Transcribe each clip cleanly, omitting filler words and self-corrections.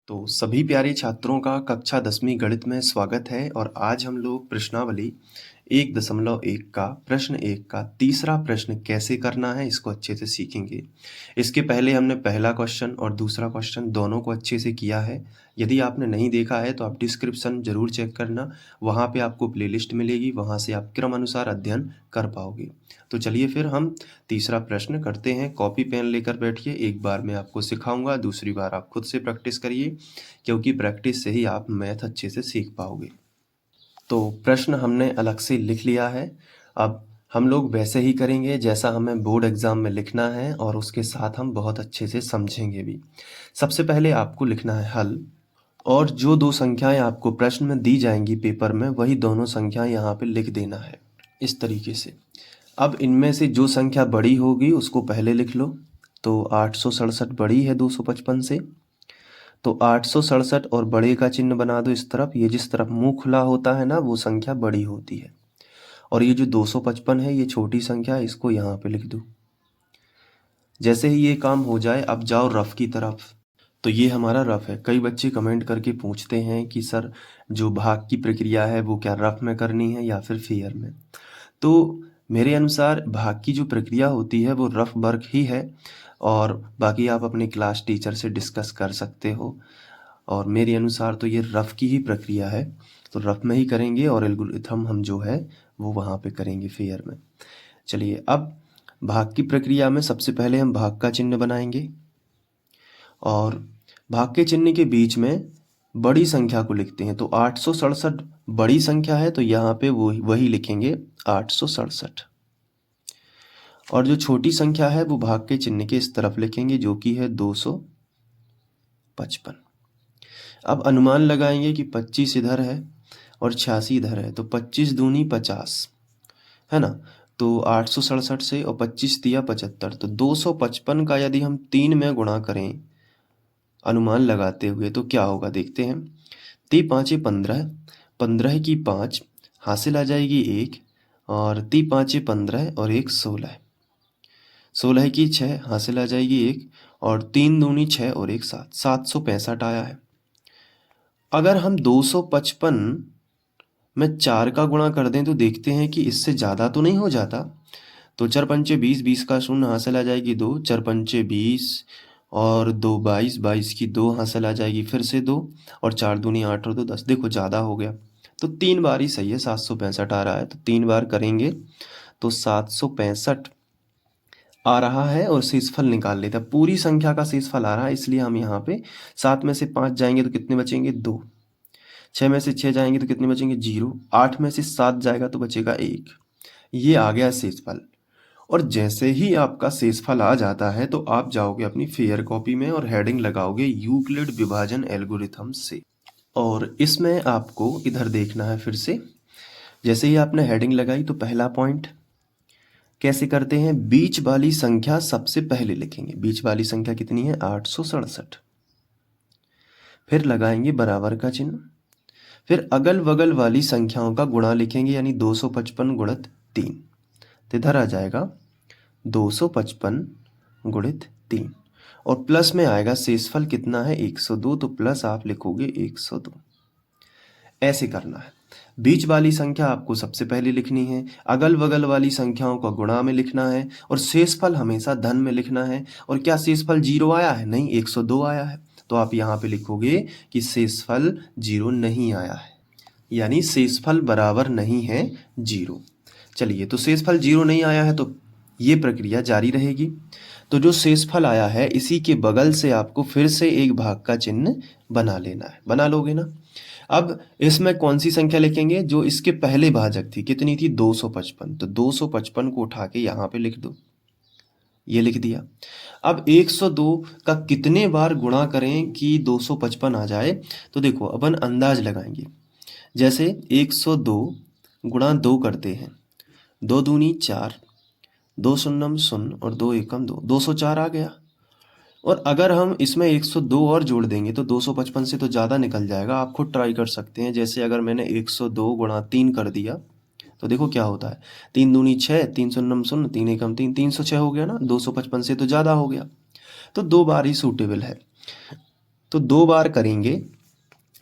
तो सभी प्यारे छात्रों का कक्षा 10वीं गणित में स्वागत है और आज हम लोग प्रश्नावली 1.1 का प्रश्न 1 का तीसरा प्रश्न कैसे करना है इसको अच्छे से सीखेंगे। इसके पहले हमने पहला क्वेश्चन और दूसरा क्वेश्चन दोनों को अच्छे से किया है। यदि आपने नहीं देखा है तो आप डिस्क्रिप्शन ज़रूर चेक करना, वहाँ पे आपको प्लेलिस्ट मिलेगी, वहाँ से आप क्रम अनुसार अध्ययन कर पाओगे। तो चलिए फिर हम तीसरा प्रश्न करते हैं। कॉपी पेन लेकर बैठिए, एक बार मैं आपको सिखाऊंगा, दूसरी बार आप खुद से प्रैक्टिस करिए, क्योंकि प्रैक्टिस से ही आप मैथ अच्छे से सीख पाओगे। तो प्रश्न हमने अलग से लिख लिया है। अब हम लोग वैसे ही करेंगे जैसा हमें बोर्ड एग्ज़ाम में लिखना है और उसके साथ हम बहुत अच्छे से समझेंगे भी। सबसे पहले आपको लिखना है हल, और जो दो संख्याएं आपको प्रश्न में दी जाएंगी पेपर में, वही दोनों संख्याएं यहाँ पे लिख देना है इस तरीके से। अब इनमें से जो संख्या बड़ी होगी उसको पहले लिख लो। तो 867 बड़ी है 255 से, तो 867 और बड़े का चिन्ह बना दो इस तरफ। ये जिस तरफ मुंह खुला होता है ना, वो संख्या बड़ी होती है। और ये जो 255 है ये छोटी संख्या है, इसको यहाँ पे लिख दो। जैसे ही ये काम हो जाए अब जाओ रफ की तरफ। तो ये हमारा रफ है। कई बच्चे कमेंट करके पूछते हैं कि सर जो भाग की प्रक्रिया है वो क्या रफ में करनी है या फिर फेयर में। तो मेरे अनुसार भाग की जो प्रक्रिया होती है वो रफ वर्क ही है, और बाकी आप अपने क्लास टीचर से डिस्कस कर सकते हो। और मेरे अनुसार तो ये रफ की ही प्रक्रिया है, तो रफ में ही करेंगे और एल्गोरिथम हम जो है वो वहाँ पे करेंगे फेयर में। चलिए अब भाग की प्रक्रिया में सबसे पहले हम भाग का चिन्ह बनाएंगे, और भाग के चिन्ह के बीच में बड़ी संख्या को लिखते हैं। तो 867 बड़ी संख्या है, तो यहाँ पे वही लिखेंगे 867। और जो छोटी संख्या है वो भाग के चिन्ह के इस तरफ लिखेंगे, जो कि है 255। अब अनुमान लगाएंगे कि 25 इधर है और 86 इधर है, तो 25 दूनी 50 है ना। तो 867 से और 25 दिया 75, तो 255 का यदि हम 3 में गुणा करें अनुमान लगाते हुए तो क्या होगा देखते हैं। 3 5 15, 15 की 5 हासिल आ जाएगी 1, और 3 5 15 और 1 16, 16 की 6 हासिल आ जाएगी 1, और 3 दूनी 6 और 1 7, 765 आया है। अगर हम 255 में 4 का गुणा कर दें तो देखते हैं कि इससे ज़्यादा तो नहीं हो जाता। तो 4 पंचे 20, 20 का शून्य हासिल आ जाएगी 2, 4 पंचे 20 और 2 22, 22 की 2 हासिल आ जाएगी फिर से 2, और 4 दूनी 8 और 2 10। देखो ज़्यादा हो गया, तो 3 बार ही सही है, 765 आ रहा है। तो 3 बार करेंगे तो 765 आ रहा है, और शेषफल निकाल लेते हैं। पूरी संख्या का शेषफल आ रहा है, इसलिए हम यहाँ पे 7 में से 5 जाएंगे तो कितने बचेंगे 2, 6 में से 6 जाएंगे तो कितने बचेंगे 0, 8 में से 7 जाएगा तो बचेगा 1। ये आ गया शेषफल। और जैसे ही आपका शेषफल आ जाता है तो आप जाओगे अपनी फेयर कॉपी में और हेडिंग लगाओगे यूक्लिड विभाजन एल्गोरिथम से। और इसमें आपको इधर देखना है फिर से। जैसे ही आपने हेडिंग लगाई तो पहला पॉइंट कैसे करते हैं, बीच वाली संख्या सबसे पहले लिखेंगे। बीच वाली संख्या कितनी है 867। फिर लगाएंगे बराबर का चिन्ह, फिर अगल बगल वाली संख्याओं का गुणा लिखेंगे, यानी 255 गुणित 3, तो इधर आ जाएगा 255 गुणित 3, और प्लस में आएगा शेषफल कितना है 102, तो प्लस आप लिखोगे 102। ऐसे करना है। बीच वाली संख्या आपको सबसे पहले लिखनी है, अगल बगल वाली संख्याओं का गुणा में लिखना है, और शेषफल हमेशा धन में लिखना है। और क्या शेषफल 0 आया है? नहीं, 102 आया है। तो आप यहाँ पे लिखोगे कि शेषफल 0 नहीं आया है, यानी शेषफल बराबर नहीं है 0। चलिए, तो शेषफल 0 नहीं आया है तो ये प्रक्रिया जारी रहेगी। तो जो शेषफल आया है इसी के बगल से आपको फिर से एक भाग का चिन्ह बना लेना है। बना लोगे ना। अब इसमें कौन सी संख्या लिखेंगे, जो इसके पहले भाजक थी, कितनी थी 255, तो 255 को उठा के यहाँ पे लिख दो, ये लिख दिया। अब 102 का कितने बार गुणा करें कि 255 आ जाए, तो देखो अपन अंदाज लगाएंगे। जैसे 102 गुणा 2 करते हैं, 2 दूनी 4, 2 शून्यम 0 और 2 एकम 2, 204 आ गया। और अगर हम इसमें 102 और जोड़ देंगे तो 255 से तो ज़्यादा निकल जाएगा। आप खुद ट्राई कर सकते हैं। जैसे अगर मैंने 102 गुणा 3 कर दिया तो देखो क्या होता है, 3 दूनी 6, 3 शून्यम 0, 3 एकम 3, 306 हो गया ना। 255 से तो ज़्यादा हो गया, तो 2 बार ही सूटेबल है। तो 2 बार करेंगे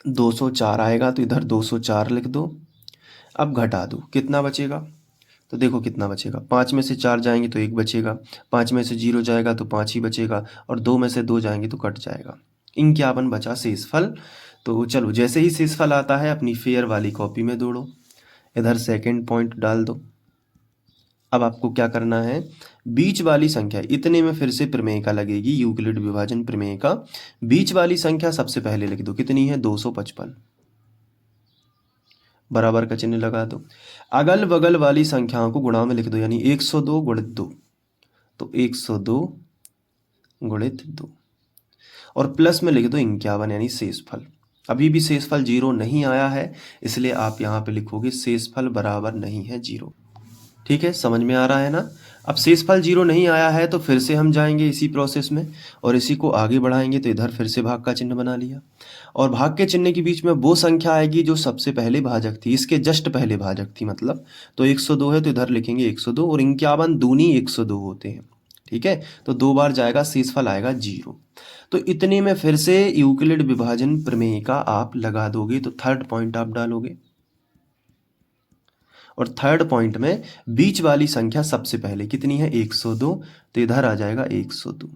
204 आएगा, तो इधर 204 लिख दो। अब घटा दो, कितना बचेगा? तो देखो कितना बचेगा, 5 में से 4 जाएंगे तो 1 बचेगा, 5 में से 0 जाएगा तो 5 ही बचेगा, और 2 में से 2 जाएंगे तो कट जाएगा। 51 बचा शेषफल। तो चलो, जैसे ही शेषफल आता है अपनी फेयर वाली कॉपी में जोड़ो, इधर सेकंड पॉइंट डाल दो। अब आपको क्या करना है, बीच वाली संख्या, इतने में फिर से प्रमेय लगेगी, यूक्लिड विभाजन प्रमेय का। बीच वाली संख्या सबसे पहले लिख दो, कितनी है? 255, बराबर का चिन्ह लगा दो। अगल बगल वाली संख्याओं को गुणा में लिख दो, यानी 102 गुणित 2, तो 102 गुणित 2, और प्लस में लिख दो 51, यानी शेषफल। अभी भी शेषफल 0 नहीं आया है, इसलिए आप यहाँ पे लिखोगे शेषफल बराबर नहीं है 0। ठीक है, समझ में आ रहा है ना? अब शेषफल 0 नहीं आया है तो फिर से हम जाएंगे इसी प्रोसेस में और इसी को आगे बढ़ाएंगे। तो इधर फिर से भाग का चिन्ह बना लिया, और भाग के चिन्ह के बीच में वो संख्या आएगी जो सबसे पहले भाजक थी, इसके जस्ट पहले भाजक थी मतलब। तो 102 है तो इधर लिखेंगे 102, और 51 दूनी 102 होते हैं। ठीक है, तो 2 बार जाएगा, शेषफल आएगा 0। तो इतने में फिर से यूक्लिड विभाजन प्रमेय का आप लगा दोगे, तो थर्ड पॉइंट आप डालोगे, और थर्ड पॉइंट में बीच वाली संख्या सबसे पहले कितनी है? 102, तो इधर आ जाएगा 102,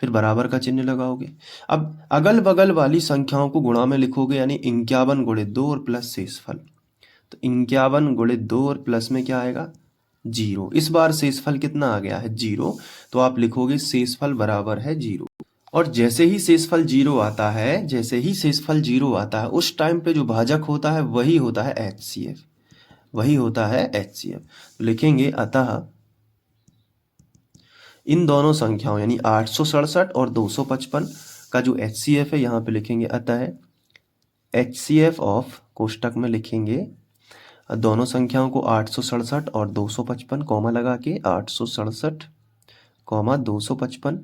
फिर बराबर का चिन्ह लगाओगे। अब अगल बगल वाली संख्याओं को गुणा में लिखोगे, यानी 51 गुणित 2 और प्लस शेषफल। तो 51 गुणित 2 और प्लस में क्या आएगा? 0। इस बार शेषफल कितना आ गया है? 0। तो आप लिखोगे शेषफल बराबर है 0। और जैसे ही शेषफल 0 आता है, जैसे ही शेषफल 0 आता है, उस टाइम पे जो भाजक होता है वही होता है HCF, वही होता है HCF। तो लिखेंगे अतः इन दोनों संख्याओं यानी 867 और 255 का जो HCF है, यहाँ पे लिखेंगे अतः HCF ऑफ, कोष्टक में लिखेंगे दोनों संख्याओं को 867 और 255, कॉमा लगा के 867, 255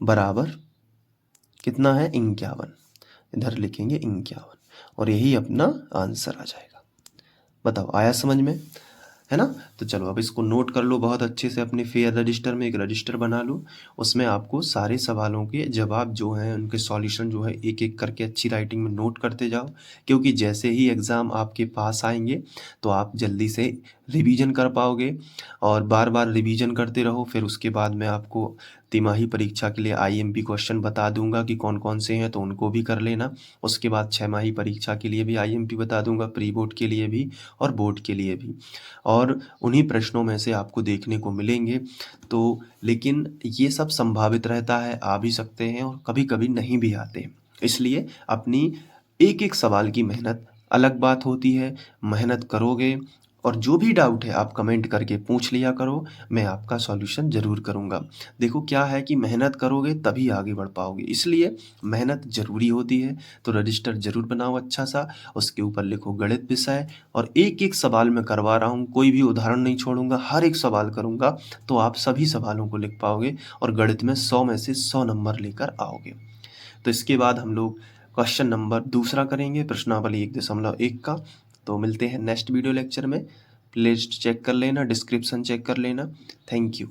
बराबर कितना है? 51। इधर लिखेंगे 51, और यही अपना आंसर आ जाएगा। बताओ, आया समझ में? है ना? तो चलो अब इसको नोट कर लो बहुत अच्छे से, अपने फेयर रजिस्टर में एक रजिस्टर बना लो। उसमें आपको सारे सवालों के जवाब जो हैं, उनके सॉल्यूशन जो है एक एक करके अच्छी राइटिंग में नोट करते जाओ, क्योंकि जैसे ही एग्ज़ाम आपके पास आएंगे तो आप जल्दी से रिवीजन कर पाओगे, और बार बार रिवीजन करते रहो। फिर उसके बाद मैं आपको तिमाही परीक्षा के लिए IMP क्वेश्चन बता दूंगा कि कौन कौन से हैं, तो उनको भी कर लेना। उसके बाद 6 माही परीक्षा के लिए भी IMP बता दूंगा, प्री बोर्ड के लिए भी और बोर्ड के लिए भी, और उन्हीं प्रश्नों में से आपको देखने को मिलेंगे। तो लेकिन ये सब संभावित रहता है, आ भी सकते हैं और कभी कभी नहीं भी आते, इसलिए अपनी एक एक सवाल की मेहनत अलग बात होती है। मेहनत करोगे, और जो भी डाउट है आप कमेंट करके पूछ लिया करो, मैं आपका सॉल्यूशन ज़रूर करूँगा। देखो क्या है कि मेहनत करोगे तभी आगे बढ़ पाओगे, इसलिए मेहनत ज़रूरी होती है। तो रजिस्टर ज़रूर बनाओ अच्छा सा, उसके ऊपर लिखो गणित विषय, और एक एक सवाल मैं करवा रहा हूँ, कोई भी उदाहरण नहीं छोड़ूंगा, हर एक सवाल करूँगा, तो आप सभी सवालों को लिख पाओगे और गणित में 100 में से 100 नंबर लेकर आओगे। तो इसके बाद हम लोग क्वेश्चन नंबर दूसरा करेंगे, प्रश्नावली 1.1 का। तो मिलते हैं नेक्स्ट वीडियो लेक्चर में। प्लेलिस्ट चेक कर लेना, डिस्क्रिप्शन चेक कर लेना। Thank you.